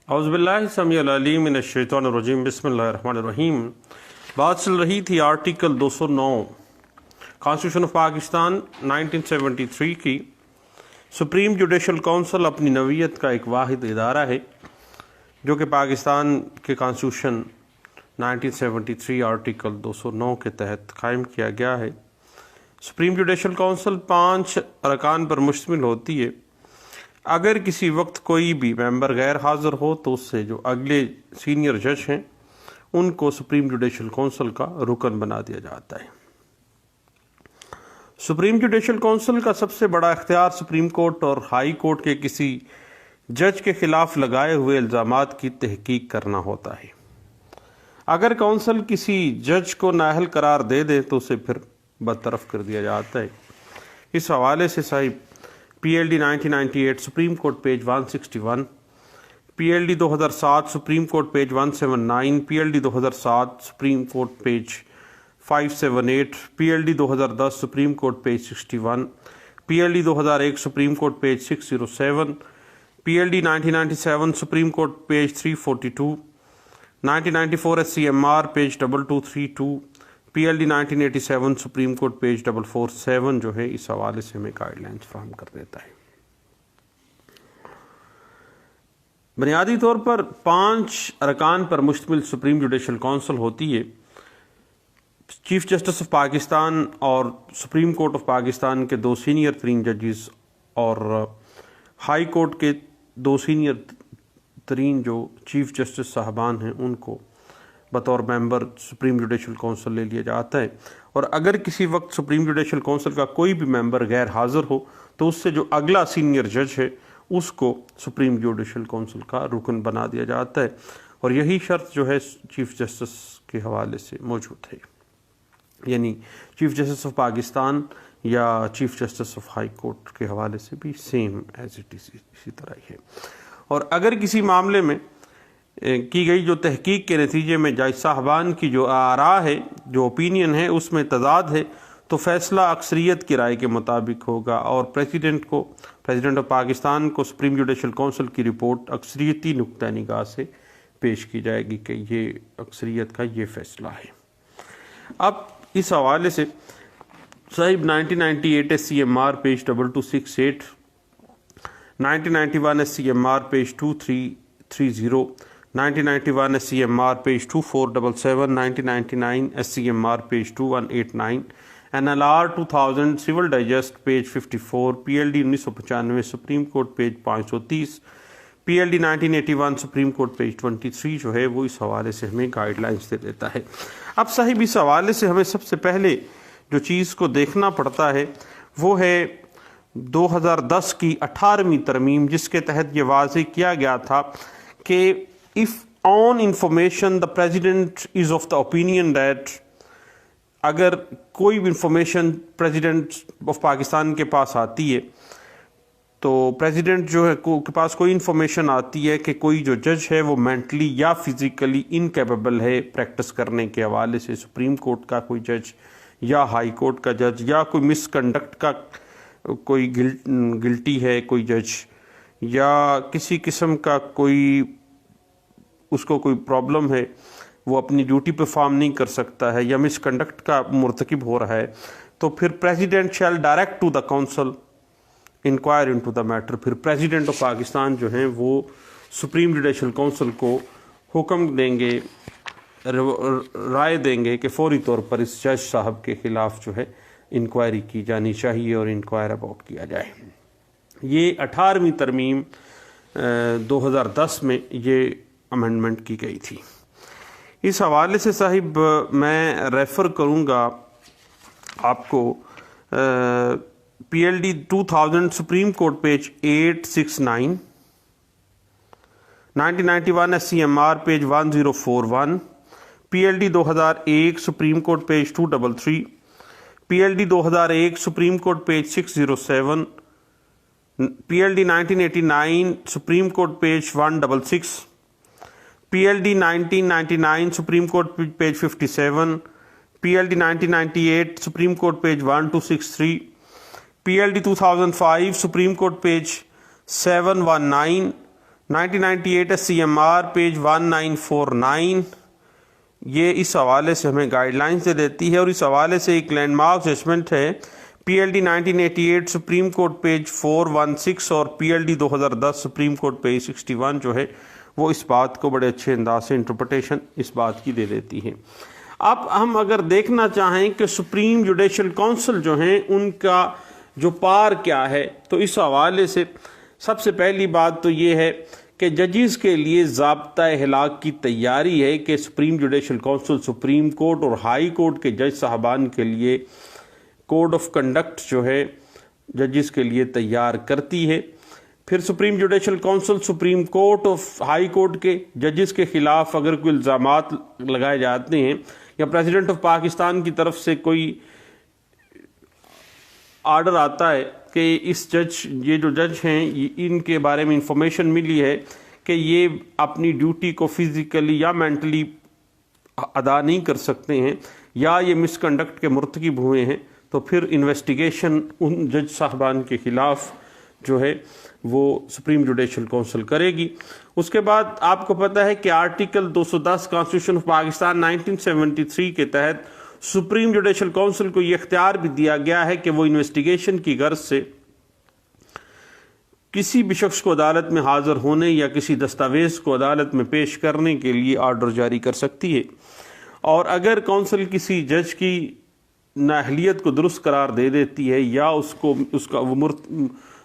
اعوذ باللہ السمیع العلیم من الشیطان الرجیم بسم اللہ الرحمن الرحیم۔ بات چل رہی تھی آرٹیکل 209 کانسٹیٹیوشن آف پاکستان 1973 کی۔ سپریم جوڈیشل کونسل اپنی نوعیت کا ایک واحد ادارہ ہے جو کہ پاکستان کے کانسٹیٹیوشن 1973 آرٹیکل 209 کے تحت قائم کیا گیا ہے۔ سپریم جوڈیشل کونسل 5 ارکان پر مشتمل ہوتی ہے۔ اگر کسی وقت کوئی بھی ممبر غیر حاضر ہو تو اس سے جو اگلے سینئر جج ہیں ان کو سپریم جوڈیشل کونسل کا رکن بنا دیا جاتا ہے۔ سپریم جوڈیشل کونسل کا سب سے بڑا اختیار سپریم کورٹ اور ہائی کورٹ کے کسی جج کے خلاف لگائے ہوئے الزامات کی تحقیق کرنا ہوتا ہے۔ اگر کونسل کسی جج کو نااہل قرار دے دے تو اسے پھر برطرف کر دیا جاتا ہے۔ اس حوالے سے صاحب P L D 1998 supreme court page 161، P L D 2007 supreme court page 179، P L D 2007 supreme court page 578، P L D 2010 supreme court page 61، P L D 2001 supreme court page 607، P L D 1997 supreme court page 342، 1994 S C M R page 2232، P L D 1987 supreme court page 447 جو ہے اس حوالے سے ہمیں guide lines فراہم کر دیتا ہے۔ بنیادی طور پر 5 ارکان پر مشتمل سپریم جوڈیشل کونسل ہوتی ہے۔ چیف جسٹس آف پاکستان اور سپریم کورٹ آف پاکستان کے 2 سینئر ترین ججز اور ہائی کورٹ کے 2 سینئر ترین جو چیف جسٹس صاحبان ہیں ان کو بطور ممبر سپریم جوڈیشل کونسل لے لیا جاتا ہے، اور اگر کسی وقت سپریم جوڈیشل کونسل کا کوئی بھی ممبر غیر حاضر ہو تو اس سے جو اگلا سینئر جج ہے اس کو سپریم جوڈیشل کونسل کا رکن بنا دیا جاتا ہے، اور یہی شرط جو ہے چیف جسٹس کے حوالے سے موجود ہے، یعنی چیف جسٹس آف پاکستان یا chief justice of high court کے حوالے سے بھی سیم ایز اٹ از اسی طرح ہی ہے۔ اور اگر کسی معاملے میں کی گئی جو تحقیق کے نتیجے میں جج صاحبان کی جو آراء ہے، جو اوپینین ہے، اس میں تضاد ہے تو فیصلہ اکثریت کی رائے کے مطابق ہوگا، اور پریزیڈنٹ آف پاکستان کو سپریم جوڈیشل کونسل کی رپورٹ اکثریتی نقطہ نگاہ سے پیش کی جائے گی کہ یہ اکثریت کا یہ فیصلہ ہے۔ اب اس حوالے سے صاحب 1998 S C M R page 2268، 1991 S C M R page 2330، 1991 S C M R page 2477، 1999 S C M R page 2189، N L R 2000 civil digest page 54، P L D 1995 supreme court page 530، P L D 1981 supreme court page 23 جو ہے وہ اس حوالے سے ہمیں guide lines دے دیتا ہے۔ اب صاحب اس حوالے سے ہمیں سب سے پہلے جو چیز کو دیکھنا پڑتا ہے وہ ہے 2010 کی 18ویں ترمیم، جس کے تحت یہ واضح کیا گیا تھا کہ if on information the president is of the opinion that اگر کوئی بھی انفارمیشن پریزیڈنٹ آف پاکستان کے پاس آتی ہے تو پریزیڈنٹ جو ہے کے پاس کوئی انفارمیشن آتی ہے کہ کوئی جو جج ہے وہ مینٹلی یا فزیکلی انکیپیبل ہے پریکٹس کرنے کے حوالے سے، سپریم کورٹ کا کوئی جج یا ہائی کورٹ کا جج، یا کوئی مس کنڈکٹ کا کوئی گلٹی ہے کوئی جج، یا کسی قسم کا کوئی اس کو کوئی پرابلم ہے، وہ اپنی ڈیوٹی پرفارم نہیں کر سکتا ہے، یا مس کنڈکٹ کا مرتکب ہو رہا ہے، تو پھر president shall direct to the council inquire into the matter. پھر پریزیڈنٹ آف پاکستان جو ہیں وہ سپریم جوڈیشل کونسل کو حکم دیں گے، رائے دیں گے کہ فوری طور پر اس جج صاحب کے خلاف جو ہے انکوائری کی جانی چاہیے اور انکوائر اباؤٹ کیا جائے۔ یہ 18ویں ترمیم 2010 میں یہ امینڈمنٹ کی گئی تھی۔ اس حوالے سے صاحب میں ریفر کروں گا آپ کو P L D 2000 supreme court page 869، 1991 S C M R page 1041، P L D 2001 supreme court page 233، P L D 2001 supreme court page 607، P L D 1989 supreme court page 166، P L D 1999 supreme court page 57، P L D 1998 supreme court page 1263، P L D 2005 supreme court page 719، 1998 SCMR page 1949 یہ اس حوالے سے ہمیں guide lines دے دیتی ہے، اور اس حوالے سے ایک لینڈ مارک ججمنٹ ہے PLD 1988 سپریم کورٹ پیج 416 اور PLD 2010 سپریم کورٹ پیج 61 جو ہے وہ اس بات کو بڑے اچھے انداز سے انٹرپریٹیشن اس بات کی دے دیتی ہے۔ اب ہم اگر دیکھنا چاہیں کہ سپریم جوڈیشل کونسل جو ہیں ان کا جو پار کیا ہے، تو اس حوالے سے سب سے پہلی بات تو یہ ہے کہ ججز کے لیے ضابطۂ ہلاک کی تیاری ہے کہ supreme Judicial council supreme court اور ہائی کورٹ کے جج صاحبان کے لیے کوڈ آف کنڈکٹ جو ہے ججز کے لیے تیار کرتی ہے۔ پھر supreme Judicial council supreme court اور ہائی کورٹ کے ججز کے خلاف اگر کوئی الزامات لگائے جاتے ہیں یا پریزیڈنٹ آف پاکستان کی طرف سے کوئی آرڈر آتا ہے کہ یہ جو جج ہیں ان کے بارے میں انفارمیشن ملی ہے کہ یہ اپنی ڈیوٹی کو فزیکلی یا مینٹلی ادا نہیں کر سکتے ہیں یا یہ مس کنڈکٹ کے مرتکب ہوئے ہیں، تو پھر انویسٹیگیشن ان جج صاحبان کے خلاف جو ہے وہ سپریم جوڈیشل کونسل کرے گی۔ اس کے بعد آپ کو پتہ ہے کہ آرٹیکل 210 کانسٹیٹیوشن آف پاکستان 1973 کے تحت سپریم جوڈیشل کونسل کو یہ اختیار بھی دیا گیا ہے کہ وہ انویسٹیگیشن کی غرض سے کسی بھی شخص کو عدالت میں حاضر ہونے یا کسی دستاویز کو عدالت میں پیش کرنے کے لیے آرڈر جاری کر سکتی ہے، اور اگر کونسل کسی جج کی نااہلیت کو درست قرار دے دیتی ہے یا اس کا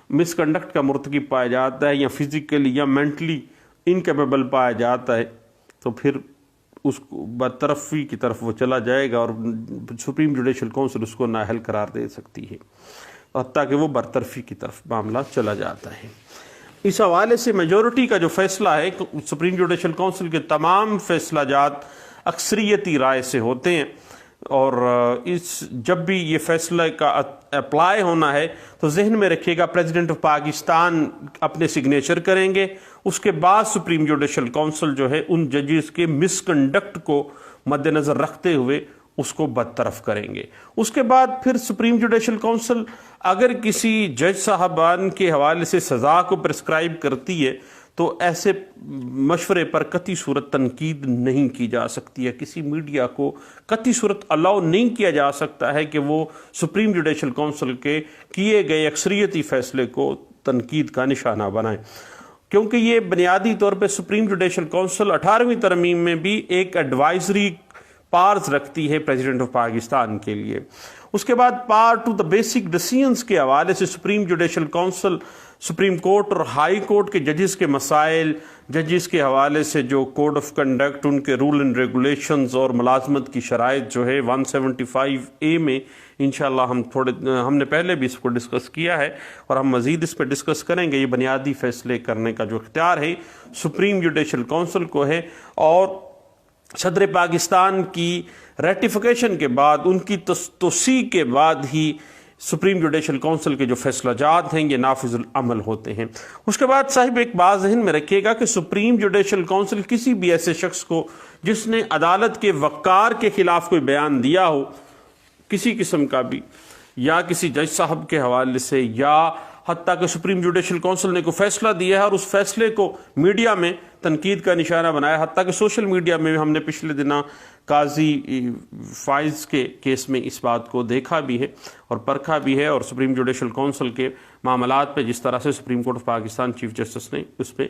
مس کنڈکٹ کا مرتکب پایا جاتا ہے یا فزیکلی یا مینٹلی انکیپیبل پایا جاتا ہے، تو پھر اس کو برطرفی کی طرف وہ چلا جائے گا اور سپریم جوڈیشل کونسل اس کو نااہل قرار دے سکتی ہے، حتیٰ کہ وہ برطرفی کی طرف معاملہ چلا جاتا ہے۔ اس حوالے سے میجورٹی کا جو فیصلہ ہے، سپریم جوڈیشل کونسل کے تمام فیصلہ جات اکثریتی رائے سے ہوتے ہیں، اور جب بھی یہ فیصلہ کا اپلائی ہونا ہے تو ذہن میں رکھیے گا پریزیڈنٹ آف پاکستان اپنے سگنیچر کریں گے، اس کے بعد سپریم جوڈیشل کونسل جو ہے ان ججز کے مس کنڈکٹ کو مد نظر رکھتے ہوئے اس کو برطرف کریں گے۔ اس کے بعد پھر سپریم جوڈیشل کونسل اگر کسی جج صاحبان کے حوالے سے سزا کو پرسکرائب کرتی ہے تو ایسے مشورے پر قطعی صورت تنقید نہیں کی جا سکتی ہے، کسی میڈیا کو قطعی صورت الاؤ نہیں کیا جا سکتا ہے کہ وہ سپریم جوڈیشل کونسل کے کیے گئے اکثریتی فیصلے کو تنقید کا نشانہ بنائیں، کیونکہ یہ بنیادی طور پہ سپریم جوڈیشل کونسل 18ویں ترمیم میں بھی ایک ایڈوائزری پارز رکھتی ہے پریزیڈنٹ آف پاکستان کے لیے۔ اس کے بعد پار ٹو دا بیسک ڈیسیژنز کے حوالے سے supreme Judicial council supreme court اور ہائی کورٹ کے ججز کے مسائل، ججز کے حوالے سے جو کوڈ آف کنڈکٹ، ان کے رول اینڈ ریگولیشنز اور ملازمت کی شرائط جو ہے 175A میں انشاءاللہ ہم نے پہلے بھی اس کو ڈسکس کیا ہے اور ہم مزید اس پہ ڈسکس کریں گے۔ یہ بنیادی فیصلے کرنے کا جو اختیار ہے سپریم جوڈیشل کونسل کو ہے، اور صدر پاکستان کی ریٹیفیکیشن کے بعد، ان کی توثیق کے بعد ہی سپریم جوڈیشل کونسل کے جو فیصلہ جات ہیں یہ نافذ العمل ہوتے ہیں۔ اس کے بعد صاحب ایک بات ذہن میں رکھیے گا کہ سپریم جوڈیشل کونسل کسی بھی ایسے شخص کو جس نے عدالت کے وقار کے خلاف کوئی بیان دیا ہو کسی قسم کا بھی، یا کسی جج صاحب کے حوالے سے، یا حتیٰ کہ سپریم جوڈیشل کونسل نے کوئی فیصلہ دیا ہے اور اس فیصلے کو میڈیا میں تنقید کا نشانہ بنایا، حتیٰ کہ سوشل میڈیا میں ہم نے پچھلے دنوں قاضی فائز کے کیس میں اس بات کو دیکھا بھی ہے اور پرکھا بھی ہے، اور سپریم جوڈیشل کونسل کے معاملات پہ جس طرح سے supreme court of Pakistan chief justice نے اس پہ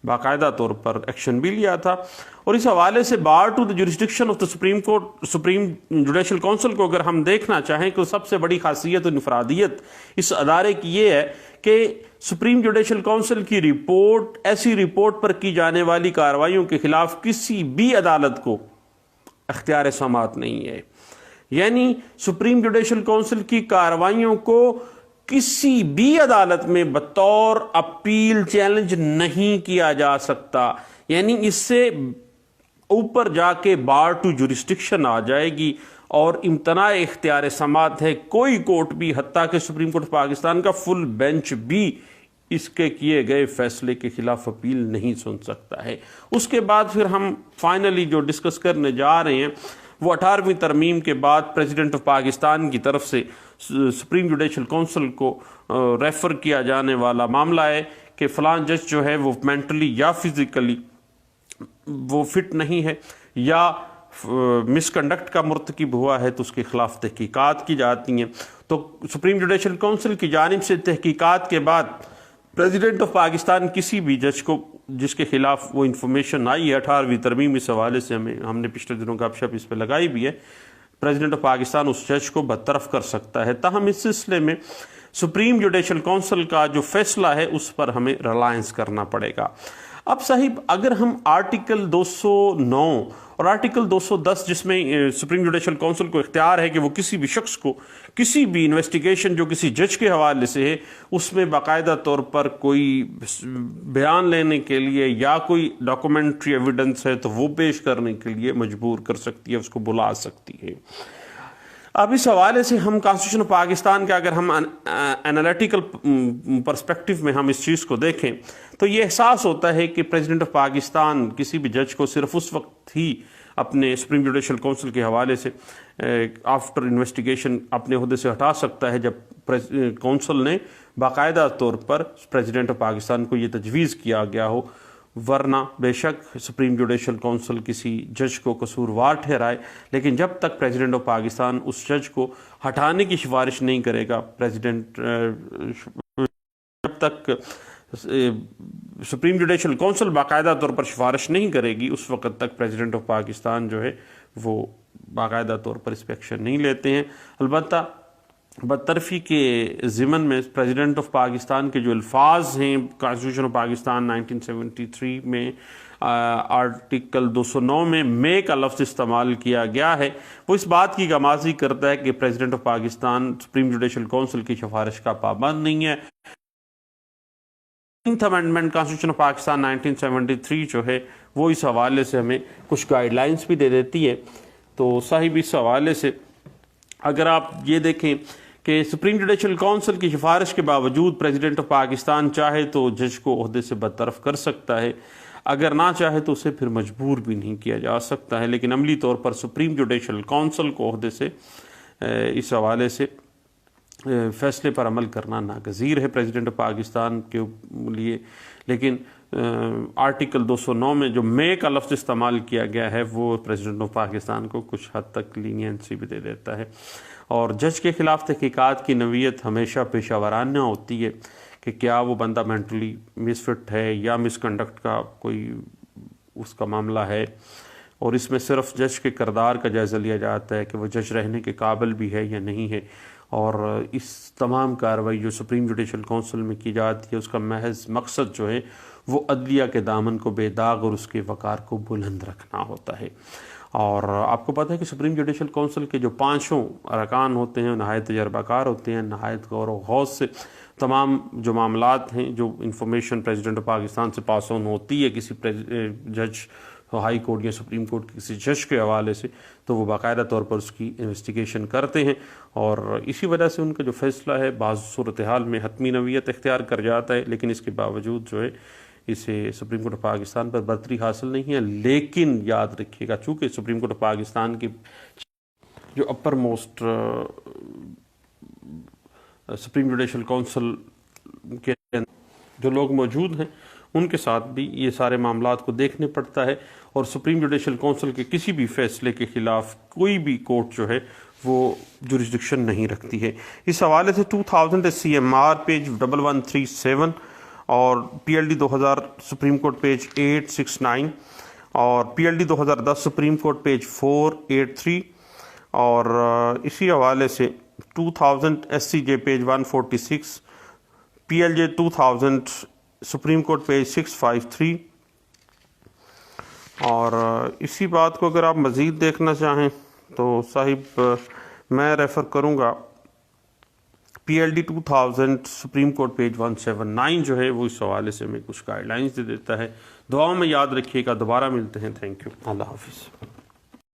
باقاعدہ طور پر ایکشن بھی لیا تھا۔ اور اس حوالے سے bar to the jurisdiction of the Supreme Judicial Council کو اگر ہم دیکھنا چاہیں تو سب سے بڑی خاصیت و انفرادیت اس ادارے کی یہ ہے کہ سپریم جوڈیشل کونسل کی رپورٹ، ایسی رپورٹ پر کی جانے والی کارروائیوں کے خلاف کسی بھی عدالت کو اختیار سماعت نہیں ہے، یعنی سپریم جوڈیشل کونسل کی کارروائیوں کو کسی بھی عدالت میں بطور اپیل چیلنج نہیں کیا جا سکتا، یعنی اس سے اوپر جا کے بار ٹو جوریسڈکشن آ جائے گی اور امتناع اختیار سماعت ہے۔ کوئی کورٹ بھی، حتیٰ کہ سپریم کورٹ پاکستان کا فل بینچ بھی اس کے کیے گئے فیصلے کے خلاف اپیل نہیں سن سکتا ہے۔ اس کے بعد پھر ہم فائنلی جو ڈسکس کرنے جا رہے ہیں وہ 18ویں ترمیم کے بعد پریزیڈنٹ آف پاکستان کی طرف سے سپریم جوڈیشل کونسل کو ریفر کیا جانے والا معاملہ ہے کہ فلاں جج جو ہے وہ مینٹلی یا فزیکلی وہ فٹ نہیں ہے یا مس کنڈکٹ کا مرتکب ہوا ہے تو اس کے خلاف تحقیقات کی جاتی ہیں. تو سپریم جوڈیشل کونسل کی جانب سے تحقیقات کے بعد پریزیڈنٹ آف پاکستان کسی بھی جج کو جس کے خلاف وہ انفارمیشن آئی ہے 18ویں ترمیم اس حوالے سے ہم نے پچھلے دنوں گپ شپ اس پہ لگائی بھی ہے, پریزیڈنٹ آف پاکستان اس جج کو برطرف کر سکتا ہے. تاہم اس سلسلے میں سپریم جوڈیشل کونسل کا جو فیصلہ ہے اس پر ہمیں ریلائنس کرنا پڑے گا. اب صاحب اگر ہم آرٹیکل 209 اور آرٹیکل 210 جس میں سپریم جوڈیشل کونسل کو اختیار ہے کہ وہ کسی بھی شخص کو کسی بھی انویسٹیگیشن جو کسی جج کے حوالے سے ہے اس میں باقاعدہ طور پر کوئی بیان لینے کے لیے یا کوئی ڈاکومنٹری ایویڈنس ہے تو وہ پیش کرنے کے لیے مجبور کر سکتی ہے, اس کو بلا سکتی ہے. اب اس حوالے سے ہم کانسٹیٹیوشن آف پاکستان کا اگر ہم انالیٹیکل پرسپیکٹو میں ہم اس چیز کو دیکھیں تو یہ احساس ہوتا ہے کہ پریزیڈنٹ آف پاکستان کسی بھی جج کو صرف اس وقت ہی اپنے سپریم جوڈیشل کونسل کے حوالے سے آفٹر انویسٹیگیشن اپنے عہدے سے ہٹا سکتا ہے جب کونسل نے باقاعدہ طور پر پریزیڈنٹ آف پاکستان کو یہ تجویز کیا گیا ہو, ورنہ بے شک سپریم جوڈیشل کونسل کسی جج کو قصوروار ٹھہرائے, لیکن جب تک پریزیڈنٹ آف پاکستان اس جج کو ہٹانے کی سفارش نہیں کرے گا, جب تک سپریم جوڈیشل کونسل باقاعدہ طور پر سفارش نہیں کرے گی اس وقت تک پریزیڈنٹ آف پاکستان جو ہے وہ باقاعدہ طور پر اس پہ ایکشن نہیں لیتے ہیں. البتہ برطرفی کے ضمن میں پریزیڈنٹ آف پاکستان کے جو الفاظ ہیں کانسٹیٹیوشن آف پاکستان 1973 میں آرٹیکل 209 میں مے کا لفظ استعمال کیا گیا ہے, وہ اس بات کی غمازی کرتا ہے کہ president of Pakistan supreme Judicial council کی سفارش کا پابند نہیں ہے. 9th amendment constitution of Pakistan 1973 جو ہے وہ اس حوالے سے ہمیں کچھ گائیڈ لائنس بھی دے دیتی ہے. تو صاحب اس حوالے سے اگر آپ یہ دیکھیں کہ سپریم جوڈیشل کونسل کی سفارش کے باوجود پریزیڈنٹ آف پاکستان چاہے تو جج کو عہدے سے برطرف کر سکتا ہے, اگر نہ چاہے تو اسے پھر مجبور بھی نہیں کیا جا سکتا ہے, لیکن عملی طور پر سپریم جوڈیشل کونسل کو عہدے سے اس حوالے سے فیصلے پر عمل کرنا ناگزیر ہے پریزیڈنٹ آف پاکستان کے لیے. لیکن آرٹیکل 209 میں جو مے کا لفظ استعمال کیا گیا ہے وہ پریزیڈنٹ آف پاکستان کو کچھ حد تک لینینسی بھی دے دیتا ہے, اور جج کے خلاف تحقیقات کی نوعیت ہمیشہ پیشہ ورانہ ہوتی ہے کہ کیا وہ بندہ مینٹلی مس فٹ ہے یا مس کنڈکٹ کا کوئی اس کا معاملہ ہے, اور اس میں صرف جج کے کردار کا جائزہ لیا جاتا ہے کہ وہ جج رہنے کے قابل بھی ہے یا نہیں ہے. اور اس تمام کارروائی جو سپریم جوڈیشل کونسل میں کی جاتی ہے اس کا محض مقصد جو ہے وہ عدلیہ کے دامن کو بے داغ اور اس کے وقار کو بلند رکھنا ہوتا ہے. اور آپ کو پتہ ہے کہ سپریم جوڈیشل کونسل کے جو 5 ارکان ہوتے ہیں نہایت تجربہ کار ہوتے ہیں, نہایت غور و خوض سے تمام جو معاملات ہیں جو انفارمیشن پریزیڈنٹ آف پاکستان سے پاس آن ہوتی ہے کسی جج ہائی کورٹ یا سپریم کورٹ کے کسی جج کے حوالے سے تو وہ باقاعدہ طور پر اس کی انویسٹیگیشن کرتے ہیں, اور اسی وجہ سے ان کا جو فیصلہ ہے بعض صورتحال میں حتمی نوعیت اختیار کر جاتا ہے, لیکن اس کے باوجود جو ہے اسے سپریم کورٹ آف پاکستان پر برتری حاصل نہیں ہے. لیکن یاد رکھیے گا چونکہ سپریم کورٹ آف پاکستان کی جو اپر موسٹ سپریم جوڈیشل کونسل کے جو لوگ موجود ہیں ان کے ساتھ بھی یہ سارے معاملات کو دیکھنے پڑتا ہے, اور سپریم جوڈیشل کونسل کے کسی بھی فیصلے کے خلاف کوئی بھی کورٹ جو ہے وہ جورسڈکشن نہیں رکھتی ہے. اس حوالے سے 2000 SCMR پیج 1137 اور PLD 2000 سپریم کورٹ پیج 869 اور PLD 2010 سپریم کورٹ پیج 483 اور اسی حوالے سے 2000 SCJ page 146 PLJ 2000 supreme court page 653 اور اسی بات کو اگر آپ مزید دیکھنا چاہیں تو صاحب میں ریفر کروں گا PLD 2000 سپریم کورٹ پیج 179 جو ہے وہ اس حوالے سے ہمیں کچھ گائیڈ لائنز دے دیتا ہے. دعاؤں میں یاد رکھیے گا. دوبارہ ملتے ہیں. Thank you. اللہ حافظ.